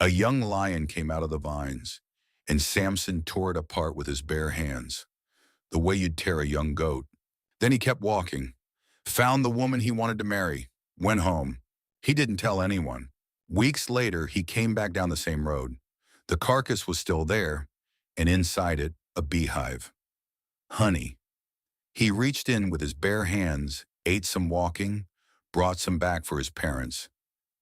A young lion came out of the vines, and Samson tore it apart with his bare hands, the way you'd tear a young goat. Then he kept walking, found the woman he wanted to marry, went home. He didn't tell anyone. Weeks later, he came back down the same road. The carcass was still there, and inside it, a beehive. Honey. He reached in with his bare hands, ate some walking, brought some back for his parents.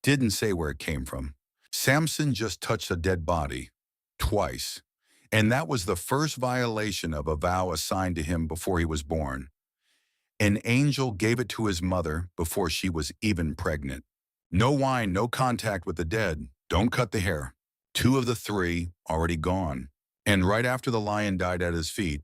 Didn't say where it came from. Samson just touched a dead body, twice. And that was the first violation of a vow assigned to him before he was born. An angel gave it to his mother before she was even pregnant. No wine, no contact with the dead, don't cut the hair. Two of the three already gone. And right after the lion died at his feet,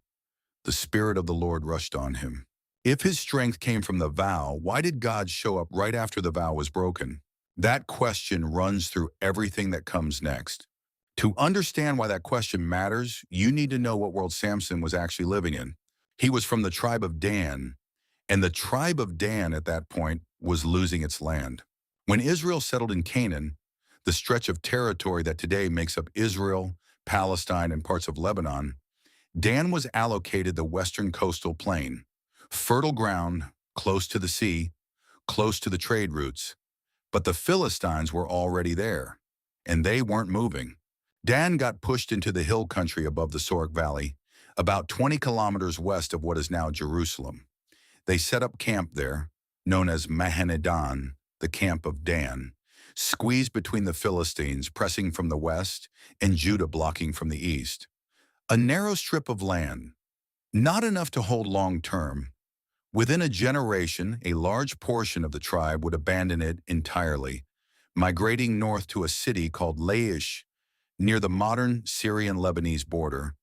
the Spirit of the Lord rushed on him. If his strength came from the vow, why did God show up right after the vow was broken? That question runs through everything that comes next. To understand why that question matters, you need to know what world Samson was actually living in. He was from the tribe of Dan, and the tribe of Dan at that point was losing its land. When Israel settled in Canaan, the stretch of territory that today makes up Israel, Palestine, and parts of Lebanon, Dan was allocated the western coastal plain, fertile ground, close to the sea, close to the trade routes. But the Philistines were already there, and they weren't moving. Dan got pushed into the hill country above the Sorek Valley, about 20 kilometers west of what is now Jerusalem. They set up camp there, known as Mahaneh-dan, the camp of Dan, squeezed between the Philistines pressing from the west and Judah blocking from the east. A narrow strip of land, not enough to hold long term. Within a generation, a large portion of the tribe would abandon it entirely, migrating north to a city called Laish, near the modern Syrian-Lebanese border,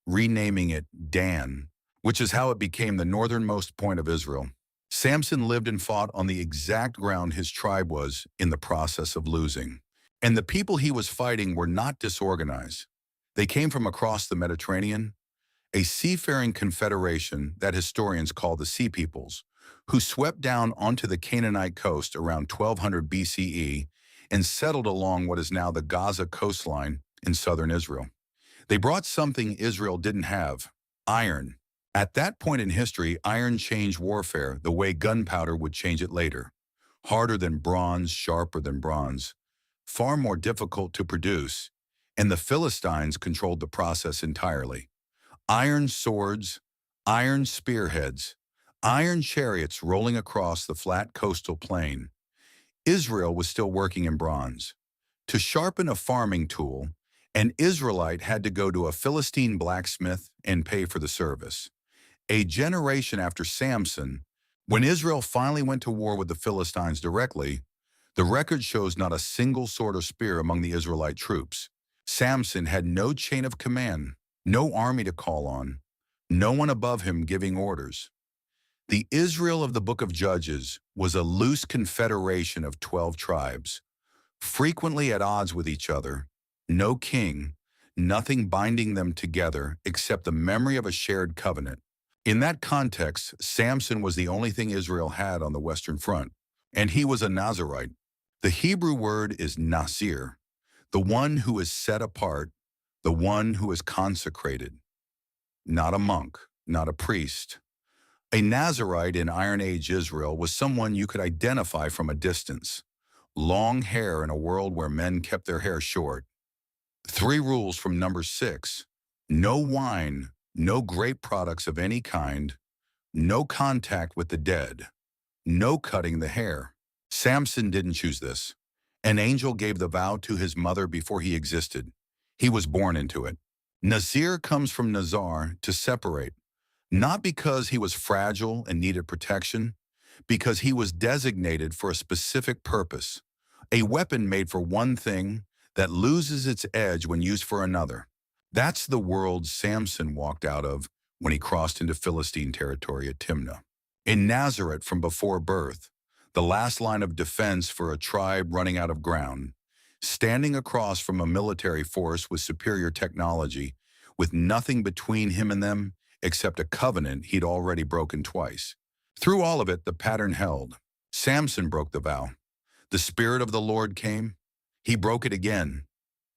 renaming it Dan, which is how it became the northernmost point of Israel. Samson lived and fought on the exact ground his tribe was in the process of losing. And the people he was fighting were not disorganized. They came from across the Mediterranean, a seafaring confederation that historians call the Sea Peoples, who swept down onto the Canaanite coast around 1200 BCE and settled along what is now the Gaza coastline in southern Israel. They brought something Israel didn't have: iron. At that point in history, iron changed warfare the way gunpowder would change it later. Harder than bronze, sharper than bronze, far more difficult to produce, and the Philistines controlled the process entirely. Iron swords, iron spearheads, iron chariots rolling across the flat coastal plain. Israel was still working in bronze. To sharpen a farming tool, an Israelite had to go to a Philistine blacksmith and pay for the service. A generation after Samson, when Israel finally went to war with the Philistines directly, the record shows not a single sword or spear among the Israelite troops. Samson had no chain of command, no army to call on, no one above him giving orders. The Israel of the book of Judges was a loose confederation of 12 tribes, frequently at odds with each other, no king, nothing binding them together except the memory of a shared covenant. In that context, Samson was the only thing Israel had on the Western Front, and he was a Nazirite. The Hebrew word is Nasir, the one who is set apart, the one who is consecrated. Not a monk, not a priest. A Nazirite in Iron Age Israel was someone you could identify from a distance. Long hair in a world where men kept their hair short. 3 rules from number 6. No wine, no grape products of any kind, no contact with the dead, no cutting the hair. Samson didn't choose this. An angel gave the vow to his mother before he existed. He was born into it. Nazir comes from Nazar, to separate, not because he was fragile and needed protection, because he was designated for a specific purpose, a weapon made for one thing that loses its edge when used for another. That's the world Samson walked out of when he crossed into Philistine territory at Timnah. In Nazareth from before birth, the last line of defense for a tribe running out of ground, standing across from a military force with superior technology, with nothing between him and them except a covenant he'd already broken twice. Through all of it, the pattern held. Samson broke the vow. The Spirit of the Lord came. He broke it again.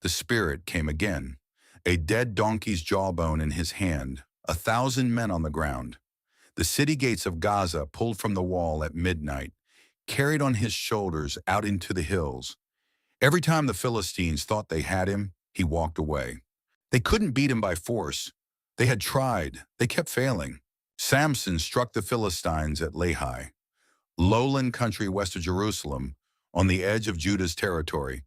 the spirit came again, a dead donkey's jawbone in his hand, 1,000 men on the ground. The city gates of Gaza pulled from the wall at midnight, carried on his shoulders out into the hills. Every time the Philistines thought they had him, he walked away. They couldn't beat him by force. They had tried. They kept failing. Samson struck the Philistines at Lehi, lowland country west of Jerusalem, on the edge of Judah's territory.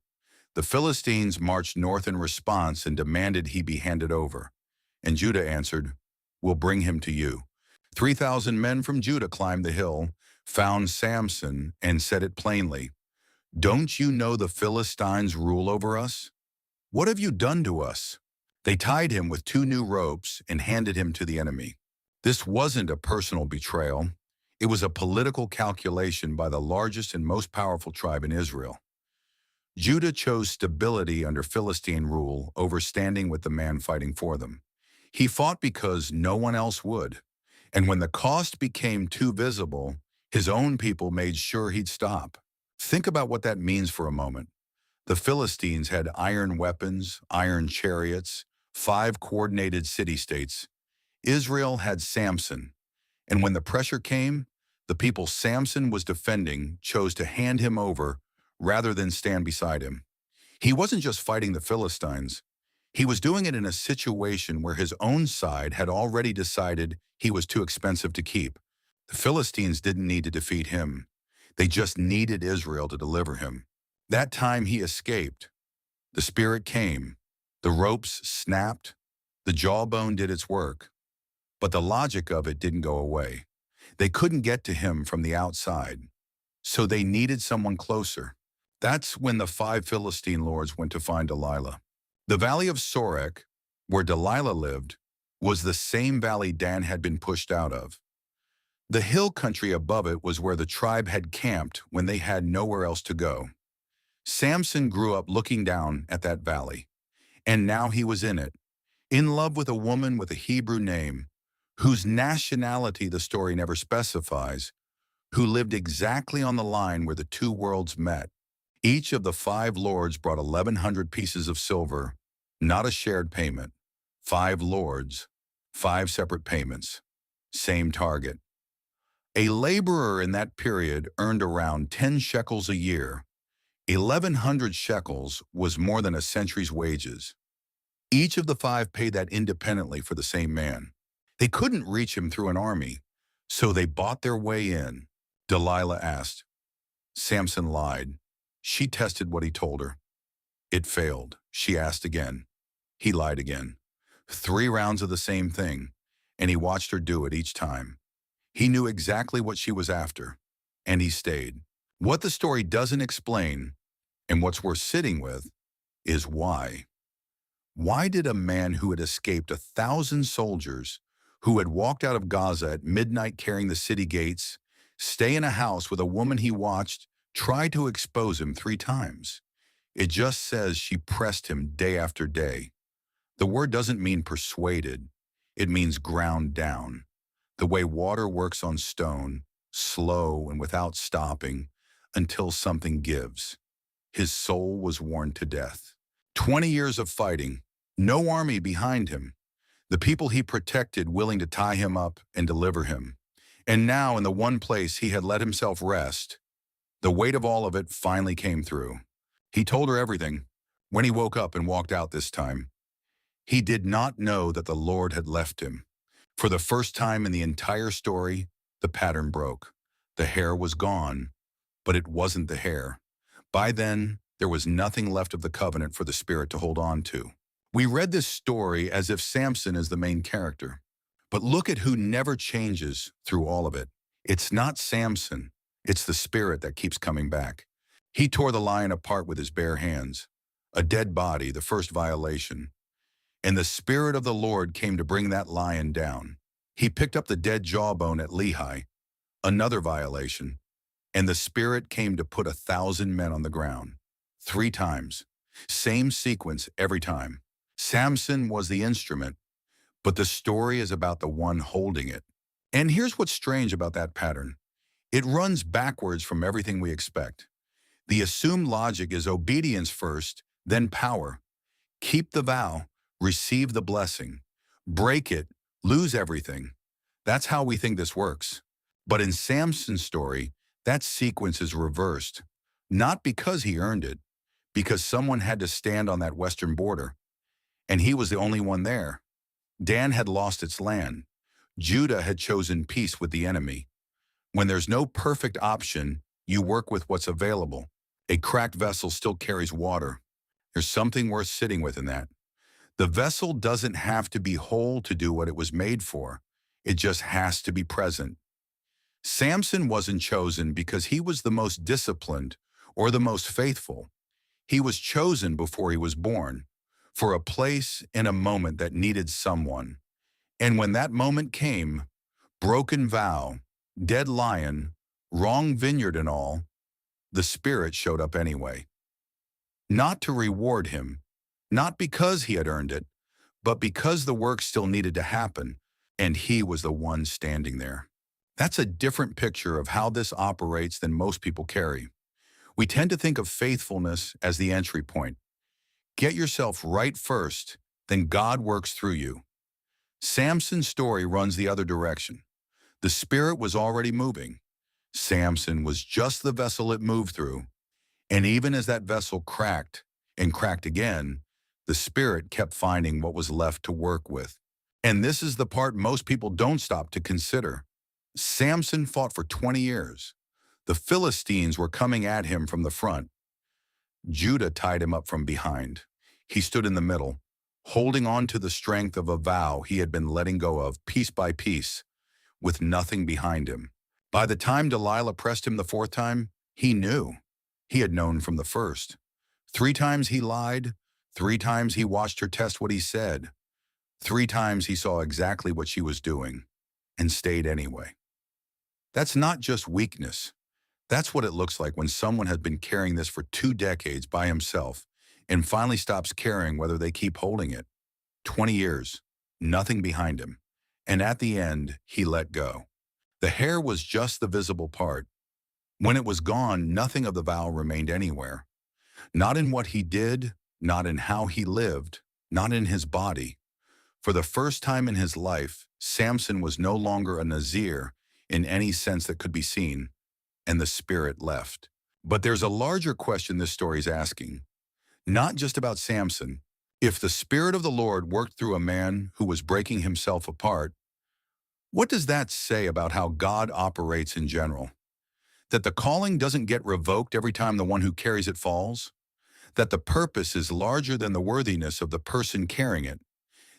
The Philistines marched north in response and demanded he be handed over. And Judah answered, "We'll bring him to you." 3,000 men from Judah climbed the hill, found Samson, and said it plainly, "Don't you know the Philistines rule over us? What have you done to us?" They tied him with 2 new ropes and handed him to the enemy. This wasn't a personal betrayal. It was a political calculation by the largest and most powerful tribe in Israel. Judah chose stability under Philistine rule over standing with the man fighting for them. He fought because no one else would. And when the cost became too visible, his own people made sure he'd stop. Think about what that means for a moment. The Philistines had iron weapons, iron chariots, 5 coordinated city-states. Israel had Samson. And when the pressure came, the people Samson was defending chose to hand him over rather than stand beside him. He wasn't just fighting the Philistines. He was doing it in a situation where his own side had already decided he was too expensive to keep. The Philistines didn't need to defeat him. They just needed Israel to deliver him. That time he escaped. The spirit came. The ropes snapped. The jawbone did its work. But the logic of it didn't go away. They couldn't get to him from the outside. So they needed someone closer. That's when the 5 Philistine lords went to find Delilah. The valley of Sorek, where Delilah lived, was the same valley Dan had been pushed out of. The hill country above it was where the tribe had camped when they had nowhere else to go. Samson grew up looking down at that valley, and now he was in it, in love with a woman with a Hebrew name, whose nationality the story never specifies, who lived exactly on the line where the 2 worlds met. Each of the 5 lords brought 1,100 pieces of silver, not a shared payment. 5 lords, 5 separate payments, same target. A laborer in that period earned around 10 shekels a year. 1,100 shekels was more than a century's wages. Each of the 5 paid that independently for the same man. They couldn't reach him through an army, so they bought their way in. Delilah asked. Samson lied. She tested what he told her. It failed. She asked again. He lied again. 3 rounds of the same thing, and he watched her do it each time. He knew exactly what she was after, and he stayed. What the story doesn't explain, and what's worth sitting with, is why. Why did a man who had escaped 1,000 soldiers, who had walked out of Gaza at midnight carrying the city gates, stay in a house with a woman he watched try to expose him 3 times? It just says she pressed him day after day. The word doesn't mean persuaded. It means ground down. The way water works on stone, slow and without stopping, until something gives. His soul was worn to death. 20 years of fighting, no army behind him. The people he protected willing to tie him up and deliver him. And now in the one place he had let himself rest, the weight of all of it finally came through. He told her everything. When he woke up and walked out this time, he did not know that the Lord had left him. For the first time in the entire story, the pattern broke. The hair was gone, but it wasn't the hair. By then, there was nothing left of the covenant for the spirit to hold on to. We read this story as if Samson is the main character. But look at who never changes through all of it. It's not Samson. It's the spirit that keeps coming back. He tore the lion apart with his bare hands. A dead body, the first violation. And the Spirit of the Lord came to bring that lion down. He picked up the dead jawbone at Lehi, another violation. And the Spirit came to put 1,000 men on the ground. 3 times. Same sequence every time. Samson was the instrument, but the story is about the one holding it. And here's what's strange about that pattern. It runs backwards from everything we expect. The assumed logic is obedience first, then power. Keep the vow, receive the blessing. Break it, lose everything. That's how we think this works. But in Samson's story, that sequence is reversed. Not because he earned it, because someone had to stand on that western border, and he was the only one there. Dan had lost its land. Judah had chosen peace with the enemy. When there's no perfect option, you work with what's available. A cracked vessel still carries water. There's something worth sitting with in that. The vessel doesn't have to be whole to do what it was made for. It just has to be present. Samson wasn't chosen because he was the most disciplined or the most faithful. He was chosen before he was born, for a place in a moment that needed someone. And when that moment came, broken vow, dead lion, wrong vineyard and all, the Spirit showed up anyway. Not to reward him, not because he had earned it, but because the work still needed to happen, and he was the one standing there. That's a different picture of how this operates than most people carry. We tend to think of faithfulness as the entry point. Get yourself right first, then God works through you. Samson's story runs the other direction. The Spirit was already moving. Samson was just the vessel it moved through. And even as that vessel cracked and cracked again, the Spirit kept finding what was left to work with. And this is the part most people don't stop to consider. Samson fought for 20 years. The Philistines were coming at him from the front. Judah tied him up from behind. He stood in the middle, holding on to the strength of a vow he had been letting go of piece by piece, with nothing behind him. By the time Delilah pressed him the fourth time, he knew. He had known from the first. 3 times he lied. 3 times he watched her test what he said. 3 times he saw exactly what she was doing and stayed anyway. That's not just weakness. That's what it looks like when someone has been carrying this for 2 decades by himself and finally stops caring whether they keep holding it. 20 years, nothing behind him. And at the end, he let go. The hair was just the visible part. When it was gone, nothing of the vow remained anywhere. Not in what he did, not in how he lived, not in his body. For the first time in his life, Samson was no longer a Nazir in any sense that could be seen, and the Spirit left. But there's a larger question this story is asking, not just about Samson. If the Spirit of the Lord worked through a man who was breaking himself apart, what does that say about how God operates in general? That the calling doesn't get revoked every time the one who carries it falls? That the purpose is larger than the worthiness of the person carrying it?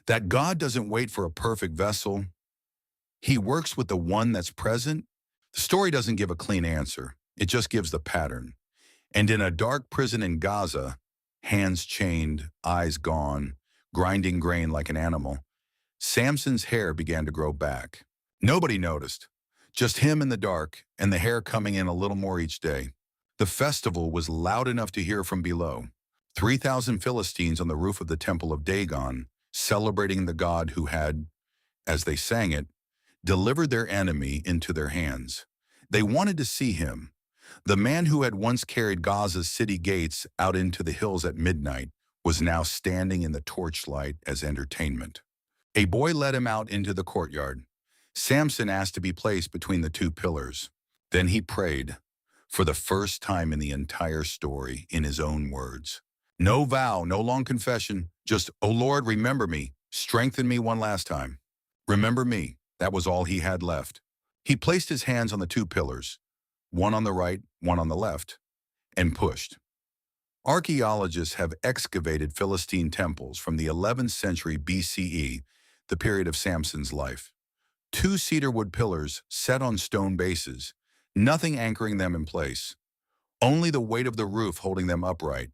That God doesn't wait for a perfect vessel? He works with the one that's present? The story doesn't give a clean answer. It just gives the pattern. And in a dark prison in Gaza, hands chained, eyes gone, grinding grain like an animal, Samson's hair began to grow back. Nobody noticed. Just him in the dark, and the hair coming in a little more each day. The festival was loud enough to hear from below. 3,000 Philistines on the roof of the temple of Dagon, celebrating the God who had, as they sang it, delivered their enemy into their hands. They wanted to see him. The man who had once carried Gaza's city gates out into the hills at midnight was now standing in the torchlight as entertainment. A boy led him out into the courtyard. Samson asked to be placed between the 2 pillars. Then he prayed, for the first time in the entire story, in his own words. No vow, no long confession, just, "Oh Lord, remember me, strengthen me one last time. Remember me." That was all he had left. He placed his hands on the 2 pillars, one on the right, one on the left, and pushed. Archaeologists have excavated Philistine temples from the 11th century BCE, the period of Samson's life. 2 cedarwood pillars set on stone bases, nothing anchoring them in place, only the weight of the roof holding them upright.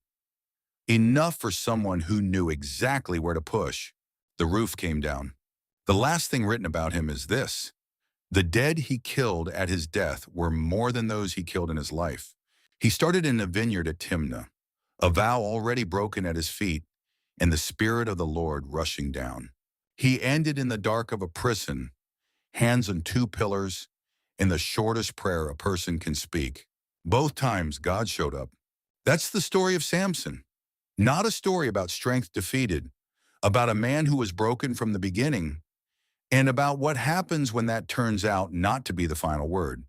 Enough for someone who knew exactly where to push. The roof came down. The last thing written about him is this: the dead he killed at his death were more than those he killed in his life. He started in a vineyard at Timnah, a vow already broken at his feet, and the Spirit of the Lord rushing down. He ended in the dark of a prison, hands on 2 pillars, in the shortest prayer a person can speak. Both times God showed up. That's the story of Samson. Not a story about strength defeated, about a man who was broken from the beginning, and about what happens when that turns out not to be the final word.